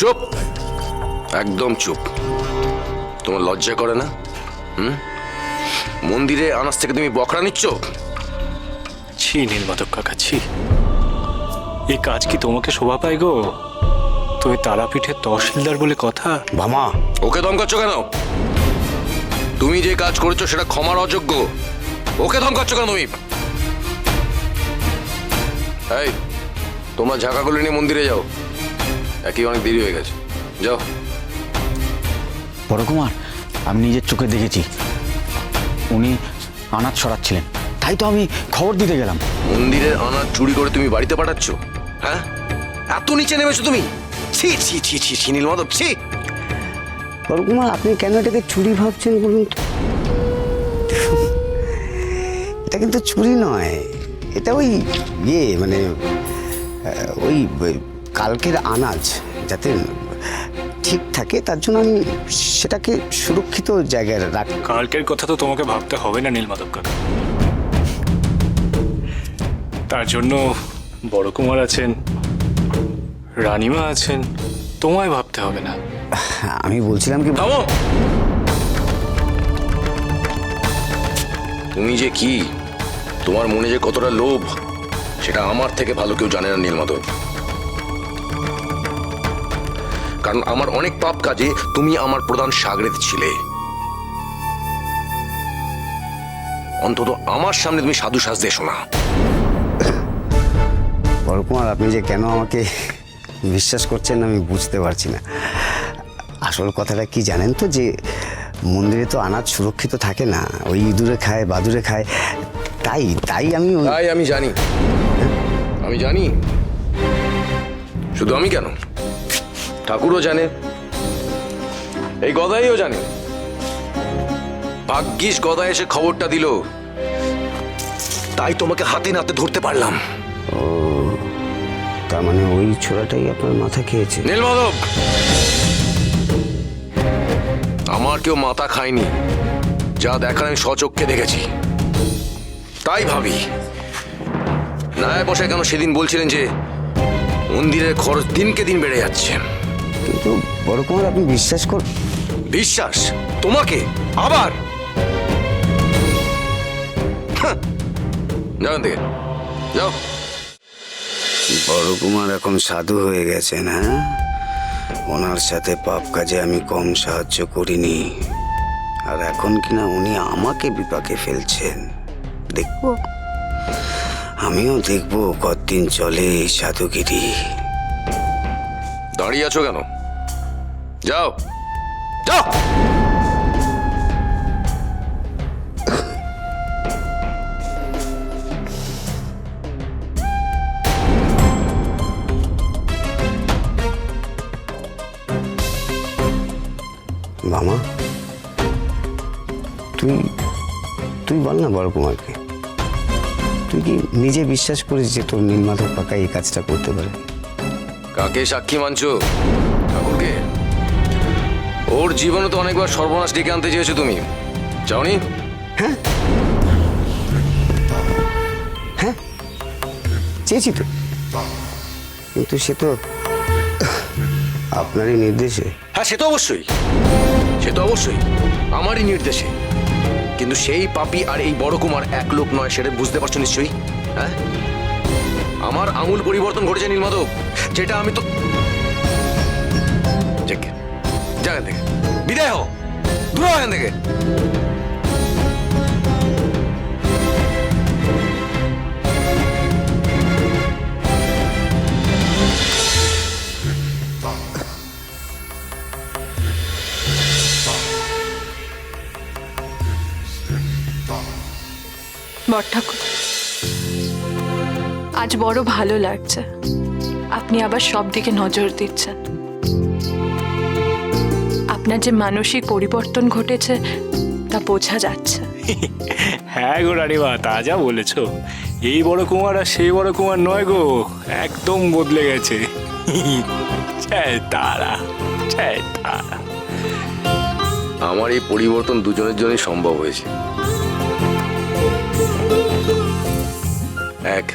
চুপ, একদম চুপ। তোমার লজ্জা করে না? মন্দিরে আনাজ থেকে তুমি বকরা নিচ্ছ? ছি নীলমাধব কাকা, ছি। এই কাজ কি তোমাকে শোভা পায় গো? তুমি তারাপীঠের তহসিলদার বলে কথা। মামা, ওকে ধমকাচ্ছ কেন? তুমি যে কাজ করেছো সেটা ক্ষমার অযোগ্য। ওকে ধমকাচ্ছ কেন তুমি? এই, তোমরা ঝাঁকাগুলো নিয়ে মন্দিরে যাও, একই অনেক দেরি হয়ে গেছে। যাও। বড় কুমার, আমি নিজের চোখে দেখেছি উনি আনাজ সরাচ্ছিলেন, তাই তো আমি খবর দিতে গেলাম। মন্দিরের আনাজ চুরি করে তুমি বাড়িতে পাঠাচ্ছ? হ্যাঁ, এত নিচে নেমেছো তুমি? ছি ছি ছি ছি ছি নীলমাধব, ছি। বড় কুমার, আপনি কেন এটাকে চুরি ভাবছেন বলুন তো? এটা কিন্তু চুরি নয়, এটা ওই মানে ওই কালকের আনাজ যাতে ঠিক থাকে তার জন্য আমি সেটাকে সুরক্ষিত জায়গায় রাখ। কালকের কথা তো তোমাকে ভাবতে হবে না নীলমাধব কাকা। তার জন্য বড় কুমার আছেন, রানীমা আছেন, তোমায় ভাবতে হবে না। আমি বলছিলাম কি, থামো। তুমি যে কি, তোমার মনে যে কতটা লোভ সেটা আমার থেকে ভালো কেউ জানে না নীলমাধব। কারণ আমার অনেক পাপ কাজে তুমি আমার প্রধান সাগরেদ ছিলে। অন্তত আমার সামনে তুমি সাধু সাজতে এসো না। বড় কুমার, আপনি যে কেন আমাকে বিশ্বাস করছেন আমি বুঝতে পারছি না। আসল কথাটা কি জানেন তো, যে মন্দিরে তো আনাজ সুরক্ষিত থাকে না, ওই ইঁদুরে খায় বাদুরে খায়, তাই আমি জানি, আমি জানি। শুধু আমি কেন, ঠাকুরও জানে, এই গদাইও জানে। ভাগ্যিস গদা এসে খবরটা দিল, তাই তোমাকে হাতে নাতে ধরতে পারলাম। ও, তার মানে ওই ছোড়াটাই আপনার মাথা খেয়েছে? নীলমাধব, আমার কেউ মাথা খায়নি, যা দেখার আমি স্বচক্ষে দেখেছি। তাই ভাবি নায়াব মশাই কেন সেদিন বলছিলেন যে মন্দিরের খরচ দিনকে দিন বেড়ে যাচ্ছে। কিন্তু বড় কুমার, আপনি বিশ্বাস কর। বিশ্বাস তোমাকে আবার? যাও থেকে, যাও। বড় কুমার এখন সাধু হয়ে গেছেন, হ্যাঁ? ওনার সাথে পাপ কাজে আমি কম সাহায্য করিনি, আর এখন কিনা উনি আমাকে বিপাকে ফেলছেন। দেখবো, আমিও দেখবো কতদিন চলে এই সাধুগিরি। দাঁড়িয়ে আছো কেন? যাও, যাও। মামা, তুই বল না বড় কুমারকে, তুই কি নিজে বিশ্বাস করিস যে তোর নীলমাধব কাকা এই কাজটা করতে পারে? কাকে সাক্ষী মানছো? ঠাকুরকে? ওর জীবনে তো অনেকবার সর্বনাশ ডেকে আনতে চেয়েছো তুমি, চাওনি? হ্যাঁ, চেয়েছি তো, কিন্তু সে তো আপনারই নির্দেশে। হ্যাঁ, সে তো অবশ্যই, সে তো অবশ্যই আমারই নির্দেশে। কিন্তু সেই পাপী আর এই বড় কুমার এক লোক নয়, সেটা বুঝতে পারছো নিশ্চয়ই। হ্যাঁ, আমার আমূল পরিবর্তন ঘটেছে নীলমাধব, যেটা আমি তো। যা এখান থেকে, বিদায় হও, দূর হও এখান থেকে। বড়ঠাকুর, আজ বড় ভালো লাগছে, আপনি আবার সব দিকে নজর দিচ্ছেন। আপনার যে মানসিক পরিবর্তন ঘটেছে তা বোঝা যাচ্ছে। হ্যাঁ গো রানীমা, তা যা বলেছ, এই বড় কুমার আর সেই বড় কুমার নয় গো, একদম বদলে গেছে। জয় তারা, জয় তারা। আমার এই পরিবর্তন দুজনের জন্যই সম্ভব হয়েছে। এক,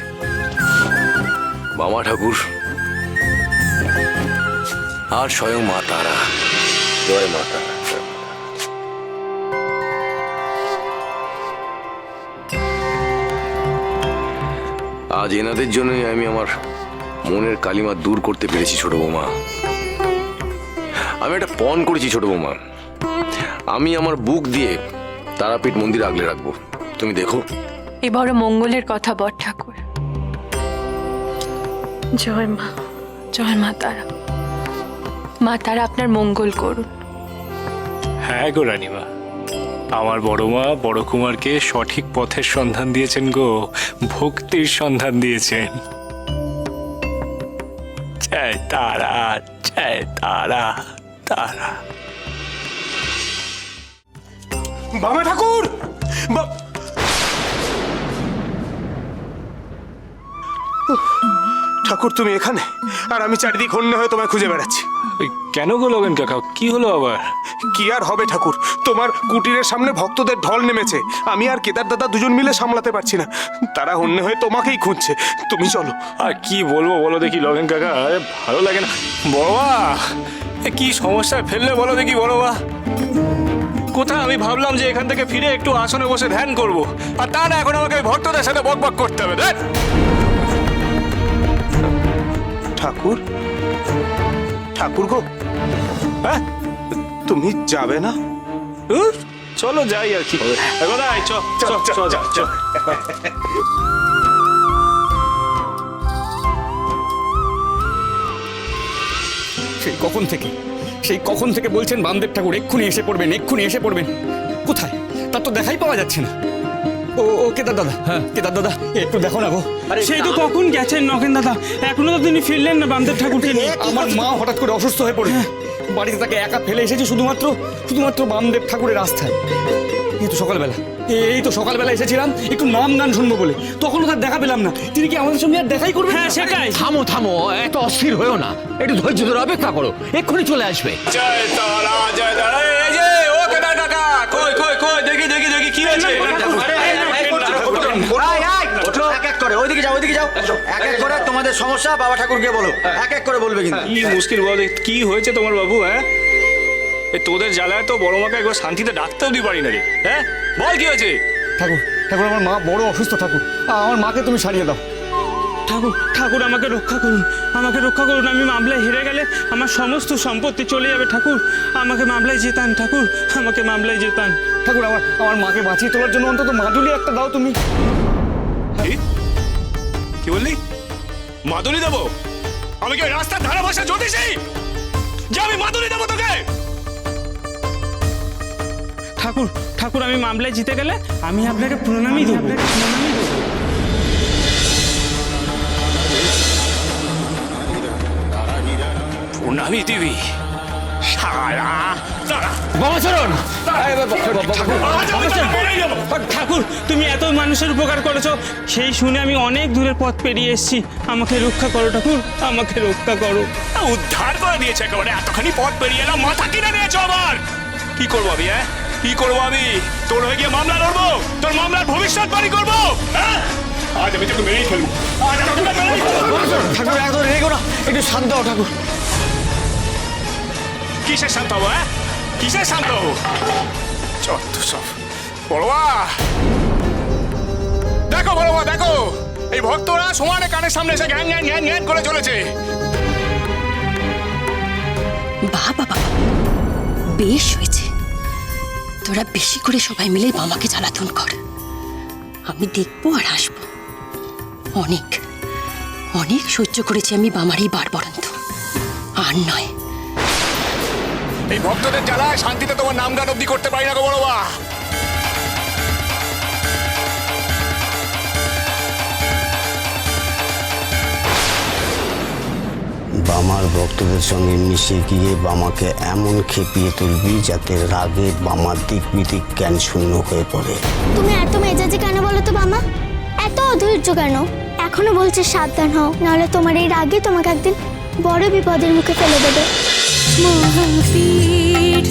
বামা ঠাকুর, আর স্বয়ং মা তারা। জয় মা তারা। আজ এনাদের জন্যই আমি আমার মনের কালিমা দূর করতে পেরেছি ছোট বৌমা। আমি একটা পণ করেছি ছোট বৌমা, আমি আমার বুক দিয়ে তারাপীঠ মন্দির আগলে রাখবো। তুমি দেখো। এ বড় মঙ্গলের কথা বট ঠাকুর। জয় মা, জয় মা তারা। মা তারা আপনার মঙ্গল করুন। হ্যাঁ গো রানীমা, আমার বড় মা বড় কুমারকে সঠিক পথের সন্ধান দিয়েছেন গো, ভক্তির সন্ধান দিয়েছেন। জয় তারা, জয় তারা, তারা। বাবা ঠাকুর, ঠাকুর তুমি এখানে, আর আমি চারিদিক হন্য হয়ে তোমায় খুঁজে বেড়াচ্ছি। কেন গো লগেন কাকা, কি হলো আবার? কি আর হবে ঠাকুর, তোমার কুটিরের সামনে ভক্তদের ঢল নেমেছে। আমি আর কেদার দাদা দুজন মিলে সামলাতে পারছি না, তারা হন্য হয়ে তোমাকেই খুঁজছে। তুমি চলো। আর কি বলবো বলো দেখি লগেন কাকা, আরে ভালো লাগে না। বড়বা, কি সমস্যায় ফেললে বলো দেখি বড়বা। কোথায় আমি ভাবলাম যে এখান থেকে ফিরে একটু আসনে বসে ধ্যান করব, আর তা না এখন আমাকে ভক্তদের সাথে বকবক করতে হবে। দেখ ঠাকুর, ঠাকুর গো, হ্যাঁ তুমি যাবে না? চলো যাই আর কি হবে। কোথায়? চ চ চ চ। সেই কখন থেকে বলছেন বামদেব ঠাকুর এক্ষুনি এসে পড়বেন, এক্ষুনি এসে পড়বেন। কোথায়? তার তো দেখাই পাওয়া যাচ্ছে না। ও কেদার দাদা, হ্যাঁ কেদার দাদা, একটু দেখো না গো। সেই তো কখন গেছেন নগেন দাদা, এখনো তো তিনি ফিরলেন না বামদেব ঠাকুরকে নিয়ে। আমার মা হঠাৎ করে অসুস্থ হয়ে পড়ে, বাড়িতে তাকে একা ফেলে এসেছে শুধুমাত্র বামদেব ঠাকুরের রাস্তায়। এই তো সকালবেলা এসেছিলাম একটু নাম গান শুনবো বলে, তখনও তার দেখা পেলাম না। তিনি কি আমাদের সঙ্গে আর দেখাই করবেন? হ্যাঁ সেটাই। থামো, এত অস্থির হয়েও না, একটু ধৈর্য ধরে অপেক্ষা করো, এক্ষুনি চলে আসবে। জয় তারা, জয় তারা। এই যে ও কেদার কাকা, কই কই কই, দেখি দেখি দেখি কি হয়েছে। এক এক করে ওইদিকে যাও, ওইদিকে যাও। এক এক করে তোমাদের সমস্যা বাবা ঠাকুরকে বলো, এক এক করে বলবে কিন্তু। কি মুশকিল বল, কি হয়েছে তোমার বাবু? হ্যাঁ তোদের জ্বালায় তো বড় মাকে একবার শান্তিতে ডাকতেও দিতে পারি না রে। হ্যাঁ বল কি হয়েছে? ঠাকুর আমার মা বড় অসুস্থ। ঠাকুর আমার মাকে তুমি সারিয়ে দাও। ঠাকুর আমাকে রক্ষা করুন, আমাকে রক্ষা করুন। আমি মামলায় হেরে গেলে আমার সমস্ত সম্পত্তি চলে যাবে। ঠাকুর আমাকে মামলায় জেতান, ঠাকুর আমাকে মামলায় জেতান। ঠাকুর আমার মাকে বাঁচিয়ে তোলার জন্য অন্তত মাদুলি একটা দাও তুমি। কি বললি? মাদুলি দেবো? আমি কি রাস্তার ধারে বসে জ্যোতিষী যে আমি মাদুলি দেবো তোকে? ঠাকুর আমি মামলায় জিতে গেলে আমি আপনাকে প্রণামই দেবো। প্রণামী দিবি? সারা বামাচরণ, ঠাকুর তুমি এত মানুষের উপকার করেছো, সেই শুনে আমি অনেক দূরের পথ পেরিয়ে এসেছি। আমাকে রক্ষা করো ঠাকুর, আমাকে রক্ষা করো। উদ্ধার করে দিয়েছে একেবারে, এতখানি পথ পেরিয়ে এলাম, মাথা কিনে নিয়েছো আবার। কি করবো আমি? হ্যাঁ কি করবো আমি? তোর হয়ে গিয়ে মামলা লড়বো, তোর মামলার ভবিষ্যৎবাণী করবো। হ্যাঁ আজ আমি তোকে মেরেই ফেলবো। ঠাকুর এত রেগো না, একটু শান্ত হও ঠাকুর। কিসের শান্ত হবো? হ্যাঁ কিসের শান্ত হবো? চত্ব সব। বড়বা দেখো, বড়বা দেখো, এই ভক্তরা সমানে কানের সামনে এসে ঘ্যান ঘ্যান ঘ্যান ঘ্যান করে চলেছে। বাবা বেশ হয়েছে, তোরা বেশি করে সবাই মিলে মামাকে জ্বালাতন কর। আমি দেখবো আর আসবো। অনেক অনেক সহ্য করেছি আমি বামারই বারবরন্ত, আর নয়। এই ভক্তদের জ্বালায় শান্তিতে তোমার নাম গান অব্দি করতে পারি না গো বড়বা। বামার ভক্তদের সঙ্গে মিশে গিয়ে বামাকে এমন খেপিয়ে তুলবি যাতে রাগে বামার দিক বিদিক জ্ঞান শূন্য হয়ে পড়ে। তুমি এত মেজাজে কেন বলো তো বামা? এত অধৈর্য কেন? এখনো বলছে সাবধান হও, নাহলে তোমার এই রাগে তোমাকে একদিন বড় বিপদের মুখে ফেলে দেবে। মহাপীঠ